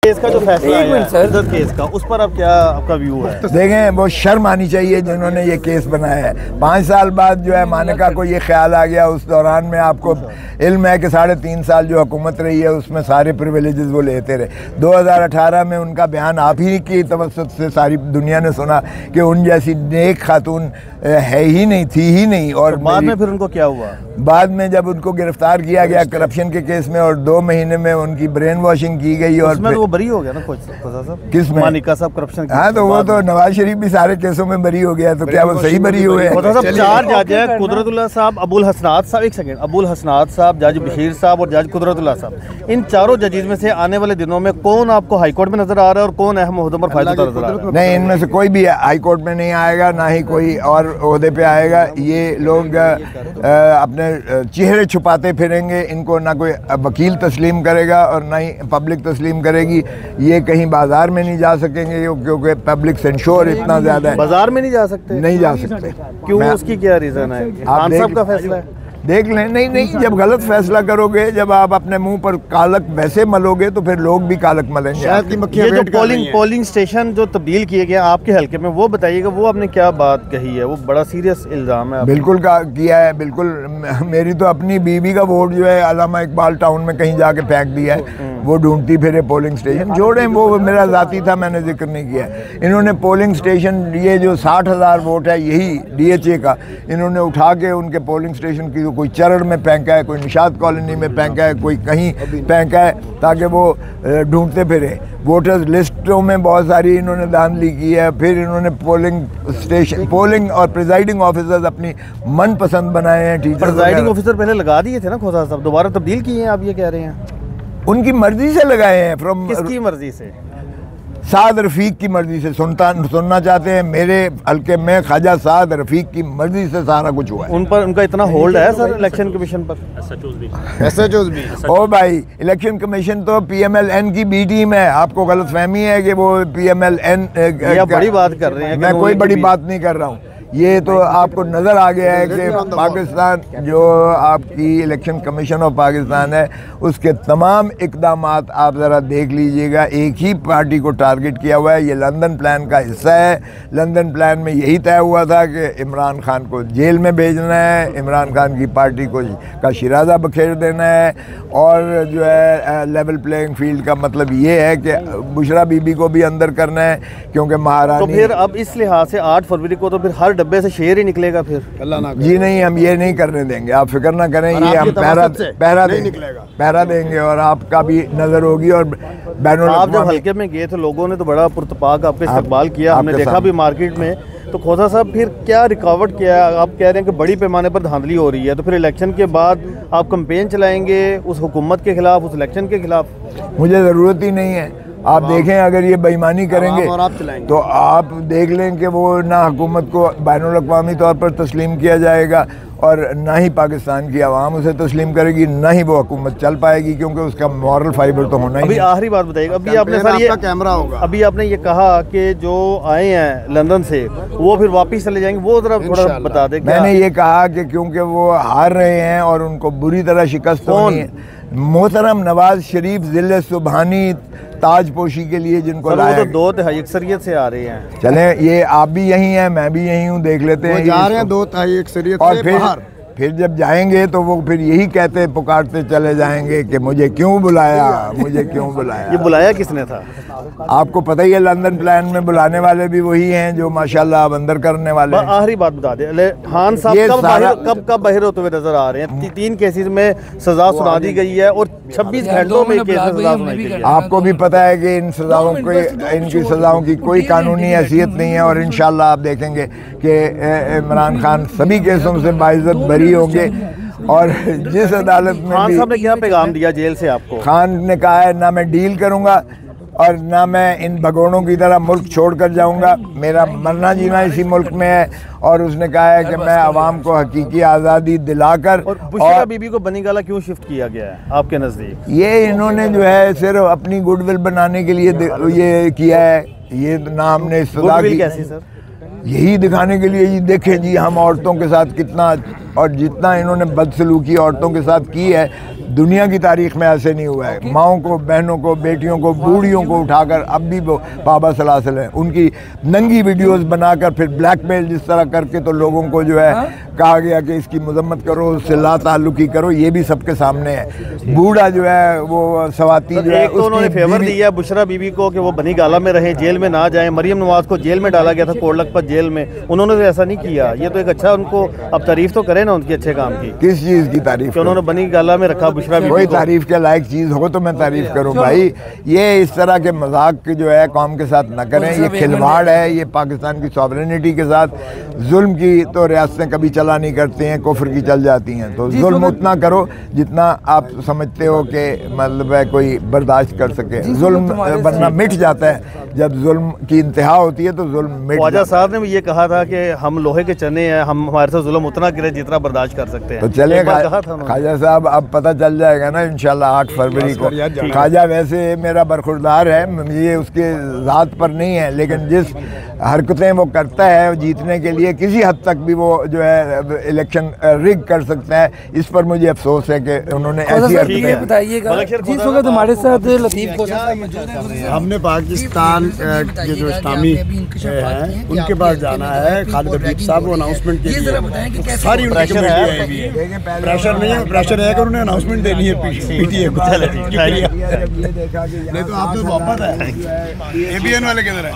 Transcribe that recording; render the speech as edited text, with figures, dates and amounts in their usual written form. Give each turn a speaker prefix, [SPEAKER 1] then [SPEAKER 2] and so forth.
[SPEAKER 1] Case का जो फैसला है इज्जत केस का, उस पर अब क्या आपका व्यू है?
[SPEAKER 2] देखें, वो शर्म आनी चाहिए जिन्होंने ये केस बनाया है। 5 साल बाद जो है मानिका को ये ख्याल आ गया, उस दौरान में आपको इल्म है कि 3.5 साल जो हुकूमत रही है उसमें सारे प्रिविलेजेस वो लेते रहे। 2018 में उनका बयान आप ही की तवज्जुह से सारी दुनिया ने सुना कि उन जैसी नेक खातून है ही नहीं, थी ही नहीं। और
[SPEAKER 3] बाद में फिर उनको क्या हुआ?
[SPEAKER 2] बाद में जब उनको गिरफ्तार किया गया करप्शन के केस में और 2 महीने में उनकी ब्रेन वॉशिंग की गई और
[SPEAKER 3] उसमें तो वो बरी हो गया ना साहब।
[SPEAKER 2] किस में?
[SPEAKER 3] मानिका साहब करप्शन।
[SPEAKER 2] हाँ, तो वो तो नवाज शरीफ भी सारे केसों में बरी हो गया, तो क्या वो सही बरी हुए?
[SPEAKER 3] 4 जज हैं, कुदरतुल्लाह साहब, अबुल हसनात साहब, एक सेकंड, अबुल हसनात साहब, जज बशीर साहब और जज कुदरतुल्लाह साहब। इन चारों जजेस में से आने वाले दिनों में कौन आपको हाई कोर्ट में नजर आ रहा है और कौन अहम ओहदे पर फायदा नजर आ रहा है?
[SPEAKER 2] नहीं, इनमें से कोई भी हाई कोर्ट में नहीं आएगा, ना ही कोई और ओहदे पे आएगा। ये लोग अपने चेहरे छुपाते फिरेंगे, इनको ना कोई वकील तस्लीम करेगा और ना ही पब्लिक तस्लीम करेगी। ये कहीं बाजार में नहीं जा सकेंगे क्योंकि पब्लिक सेंश्योर इतना ज्यादा है।
[SPEAKER 3] बाजार में नहीं जा सकते?
[SPEAKER 2] नहीं जा सकते।
[SPEAKER 3] क्यों? उसकी क्या रीजन है? खान साहब का फैसला है,
[SPEAKER 2] देख लें। नहीं, जब गलत फैसला करोगे, जब आप अपने मुंह पर कालक वैसे मलोगे तो फिर लोग भी कालक मलेंगे।
[SPEAKER 3] ये जो पोलिंग स्टेशन जो तब्दील किए गए आपके हल्के में, वो बताइएगा, वो आपने क्या बात कही है? वो बड़ा सीरियस इल्जाम है।
[SPEAKER 2] बिल्कुल किया है, बिल्कुल। मेरी तो अपनी बीवी का वोट जो है अल्लामा इकबाल टाउन में कहीं जाके फेंक दिया है। वो ढूंढती फिरे पोलिंग स्टेशन, जोड़ें, वो मेरा जाती था, मैंने जिक्र नहीं किया। इन्होंने पोलिंग स्टेशन, ये जो 60,000 वोट है यही DHA का, इन्होंने उठा के उनके पोलिंग स्टेशन की कोई चरण में फेंका है, कोई निशात कॉलोनी में फेंका है, कोई कहीं फेंका है, ताकि वो ढूंढते फिरे। वोटर्स लिस्टों में बहुत सारी इन्होंने धांधली की है। फिर इन्होंने पोलिंग और प्रिजाइडिंग ऑफिसर्स अपनी मनपसंद बनाए हैं। टीचर
[SPEAKER 3] प्रिजाइडिंग ऑफिसर पहले लगा दिए थे ना खोसा साहब, दोबारा तब्दील किए हैं आप, ये कह रहे हैं?
[SPEAKER 2] उनकी मर्जी से लगाए हैं। फ्रॉम
[SPEAKER 3] किसकी मर्जी से?
[SPEAKER 2] साद रफीक की मर्जी से। सुनना चाहते हैं? मेरे हल्के में ख्वाजा साद रफीक की मर्जी से सारा कुछ हुआ है।
[SPEAKER 3] उन पर उनका इतना होल्ड है सर इलेक्शन कमीशन पर?
[SPEAKER 2] SHOs भी। ओ भाई, इलेक्शन कमीशन तो PMLN की B टीम है। आपको गलतफहमी है कि वो PMLN
[SPEAKER 3] बड़ी बात कर रहे हैं।
[SPEAKER 2] मैं कोई बड़ी बात नहीं कर रहा हूँ। ये तो आपको नज़र आ गया है कि पाकिस्तान, जो आपकी इलेक्शन कमीशन ऑफ पाकिस्तान है, उसके तमाम इकदाम आप ज़रा देख लीजिएगा। एक ही पार्टी को टारगेट किया हुआ है। ये लंदन प्लान का हिस्सा है। लंदन प्लान में यही तय हुआ था कि इमरान खान को जेल में भेजना है, इमरान खान की पार्टी को का शिराजा बखेर देना है, और जो है लेवल प्लेइंग फील्ड का मतलब ये है कि बुशरा बीबी को भी अंदर करना है, क्योंकि महारानी।
[SPEAKER 3] तो फिर अब इस लिहाज से 8 फरवरी को तो फिर हर डब्बे से शेर ही निकलेगा फिर? अल्लाह ना करे।
[SPEAKER 2] जी नहीं, हम ये नहीं करने देंगे, आप फिक्र ना करें। ये हम पहरा देंगे और आपका भी नजर होगी। और
[SPEAKER 3] आप जब हल्के में गए थे, लोगों ने तो बड़ा पुरतपाक आपका इस्तकबाल किया, हमने देखा भी मार्केट में। तो खोसा साहब, फिर क्या रिकावट किया? आप कह रहे हैं कि बड़ी पैमाने पर धांधली हो रही है, तो फिर इलेक्शन के बाद आप कैंपेन चलाएंगे उस हुकूमत के खिलाफ, उस इलेक्शन के खिलाफ?
[SPEAKER 2] मुझे ज़रूरत ही नहीं है। आप देखें, अगर ये बेईमानी करेंगे तो आप देख लें कि वो ना हुकूमत को बैनुल-अक़वामी तौर पर तस्लीम किया जाएगा और ना ही पाकिस्तान की आवाम उसे तस्लीम करेगी, ना ही वो हुकूमत चल पाएगी, क्योंकि उसका मॉरल फाइबर तो होना ही।
[SPEAKER 3] अभी आखिरी बात बताइएगा, अभी आपने सर ये कैमरा होगा, अभी आपने ये कहा कि जो आए हैं लंदन से वो फिर वापस चले जाएंगे, वो जरा थोड़ा बता दें।
[SPEAKER 2] मैंने ये कहा कि क्योंकि वो हार रहे हैं और उनको बुरी तरह शिकस्त होनी है। मोहतरम नवाज शरीफ ज़िले सुबहानी ताजपोशी के लिए जिनको लाया,
[SPEAKER 3] तो 2 तिहाई अक्सरियत से आ रहे हैं।
[SPEAKER 2] चलें, ये आप भी यही हैं, मैं भी यही हूँ, देख लेते हैं।
[SPEAKER 4] जा रहे हैं 2 तिहाई अक्सरियत
[SPEAKER 2] और फिर जब जाएंगे तो वो फिर यही कहते पुकारते चले जाएंगे कि मुझे क्यों बुलाया, मुझे क्यों बुलाया।
[SPEAKER 3] ये बुलाया किसने था?
[SPEAKER 2] आपको पता ही है, लंदन प्लान में बुलाने वाले भी वही हैं जो माशाल्लाह अब अंदर करने वाले हैं।
[SPEAKER 3] आखिरी बात बता दे, खान साहब कब बाहर होते हुए नजर आ रहे हैं? 3 केसेस में सजा सुना दी गई है और 26 घंटों में केस में सजा सुनाई गई है।
[SPEAKER 2] आपको भी पता है कि इन सजाओं को, इनकी सजाओं की कोई कानूनी हैसियत नहीं है, और इंशाल्लाह आप देखेंगे कि इमरान खान सभी केसों से बाइज्जत बरी होंगे। और जिस अदालत में
[SPEAKER 3] खान साहब ने क्या पैगाम दिया जेल से आपको?
[SPEAKER 2] खान ने कहा है, ना मैं डील करूंगा और ना मैं इन भगोड़ों की तरह मुल्क छोड़कर जाऊंगा, मेरा मरना जीना इसी मुल्क में है। और उसने कहा है कि मैं आवाम को हकीकी आज़ादी दिलाकर।
[SPEAKER 3] और बुशरा बीबी को बनीगाला क्यों शिफ्ट किया गया है आपके नज़दीक?
[SPEAKER 2] ये इन्होंने जो है सिर्फ अपनी गुडविल बनाने के लिए ये किया है। ये ना हमने सजा की,
[SPEAKER 3] कैसी सर?
[SPEAKER 2] यही दिखाने के लिए, ये देखें जी हम औरतों के साथ कितना और जितना इन्होंने बदसलूकी औरतों के साथ की है, दुनिया की तारीख में ऐसे नहीं हुआ है। माओं को, बहनों को, बेटियों को, बूढ़ियों को उठाकर, अब भी वो बाबा सलासल हैं, उनकी नंगी वीडियोस बनाकर फिर ब्लैकमेल जिस तरह करके तो लोगों को जो है कहा गया कि इसकी मजम्मत करो, उससे ला ताल्लुकी करो, ये भी सबके सामने है। बूढ़ा जो है वो सवाती जो है,
[SPEAKER 3] तो उन्होंने फेवर दिया बुशरा बीबी को कि वो बनी गाला में रहे, जेल में ना जाएं। मरियम नवाज को जेल में डाला गया था, कोट लखपत जेल में, उन्होंने तो ऐसा नहीं किया। ये तो एक अच्छा, उनको अब तारीफ तो करें ना उनकी अच्छे काम की।
[SPEAKER 2] किस चीज़ की तारीफ?
[SPEAKER 3] कि उन्होंने बनी गाला में रखा बुशरा बीबी
[SPEAKER 2] कोई
[SPEAKER 3] को।
[SPEAKER 2] तारीफ के लायक चीज़ हो तो मैं तारीफ करूं भाई। ये इस तरह के मजाक जो है कौम के साथ न करें, ये खिलवाड़ है, ये पाकिस्तान की सॉवरेनिटी के साथ जुल्म की तो रियासतें कभी चला नहीं करती हैं, कुफ्र की चल जाती हैं। तो जुल्म उतना करो जितना आप समझते हो कि मतलब है कोई बर्दाश्त कर सके। जुल्म वरना मिट जाता है, जब जुल्म की इंतहा होती है तो जुल्म मिट
[SPEAKER 3] ख्वाजा
[SPEAKER 2] जाता है।
[SPEAKER 3] साहब ने भी ये कहा था कि हम लोहे के चने हैं, हम हमारे साथ जुल्म उतना गिरे जितना बर्दाश्त कर सकते हैं।
[SPEAKER 2] तो चले
[SPEAKER 3] एक बार कहा था उन्होंने।
[SPEAKER 2] ख्वाजा साहब, अब पता चल जाएगा ना इंशाल्लाह 8 फरवरी को। ख्वाजा वैसे मेरा बरखुरदार है, ये उसके ज़ात पर नहीं है, लेकिन जिस हरकतें वो करता है जीतने के लिए, किसी हद तक भी वो जो है इलेक्शन रिग कर सकता है। इस पर मुझे अफसोस है कि उन्होंने ऐसी हरकतें।
[SPEAKER 4] बताइएगा जिस वक्त हमारे साथ लतीफ़ खोसा साहब मौजूद हैं,
[SPEAKER 5] हमने पाकिस्तान के जो इस्लामी हैं उनके पास जाना है। खालिद हबीब साहब वो अनाउंसमेंट के लिए सारी उनकी कमेटी आई हुई है। प्रेशर नहीं है, प्रेशर है कि उन्होंने अनाउंसमेंट देनी है पीटीए को। नहीं तो आप तो वापस है ABN वाले किधर है?